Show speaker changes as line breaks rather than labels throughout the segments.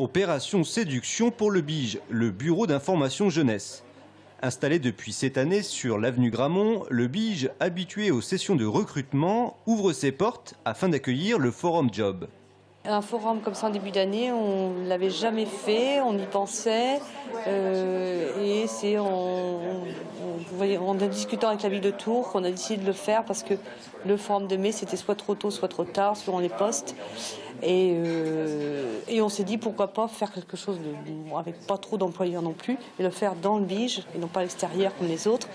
Opération séduction pour le BIJ, le Bureau d'information jeunesse. Installé depuis cette année sur l'avenue Gramont, le BIJ, habitué aux sessions de recrutement, ouvre ses portes afin d'accueillir le Forum Job.
Un forum comme ça en début d'année, on ne l'avait jamais fait, on y pensait et c'est en discutant avec la ville de Tours qu'on a décidé de le faire parce que le forum de mai c'était soit trop tôt soit trop tard selon les postes et on s'est dit pourquoi pas faire quelque chose avec pas trop d'employeurs non plus et le faire dans le BIJ et non pas à l'extérieur comme les autres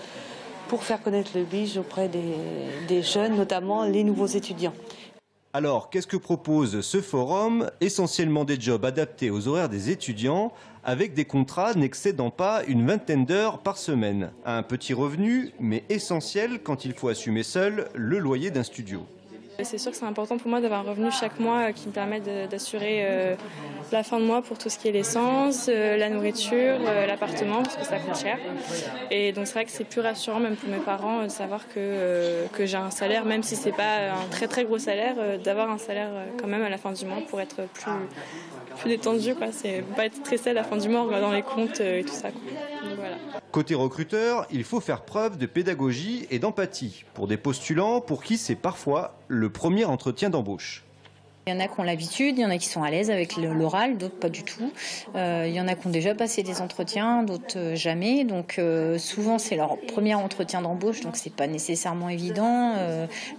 pour faire connaître le BIJ auprès des jeunes, notamment les nouveaux étudiants.
Alors, qu'est-ce que propose ce forum? Essentiellement des jobs adaptés aux horaires des étudiants, avec des contrats n'excédant pas une vingtaine d'heures par semaine. Un petit revenu, mais essentiel quand il faut assumer seul le loyer d'un studio.
C'est sûr que c'est important pour moi d'avoir un revenu chaque mois qui me permet d'assurer la fin de mois pour tout ce qui est l'essence, la nourriture, l'appartement, parce que ça coûte cher. Et donc c'est vrai que c'est plus rassurant même pour mes parents de savoir que j'ai un salaire, même si c'est pas un très très gros salaire, d'avoir un salaire quand même à la fin du mois pour être plus détendu, quoi. C'est pas être stressé à la fin du mois en regardant les comptes et tout ça, quoi. Donc, voilà.
Côté recruteur, il faut faire preuve de pédagogie et d'empathie pour des postulants pour qui c'est parfois le premier entretien d'embauche.
Il y en a qui ont l'habitude, il y en a qui sont à l'aise avec l'oral, d'autres pas du tout. Il y en a qui ont déjà passé des entretiens, d'autres jamais. Donc souvent c'est leur premier entretien d'embauche, donc c'est pas nécessairement évident.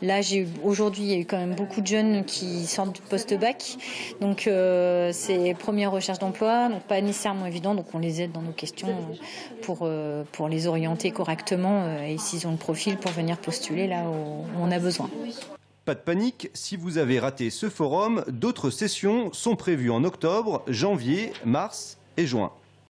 Là aujourd'hui il y a eu quand même beaucoup de jeunes qui sortent du post-bac, donc c'est première recherche d'emploi, donc pas nécessairement évident. Donc on les aide dans nos questions pour les orienter correctement et s'ils ont le profil pour venir postuler là où on a besoin.
Pas de panique, si vous avez raté ce forum, d'autres sessions sont prévues en octobre, janvier, mars et juin.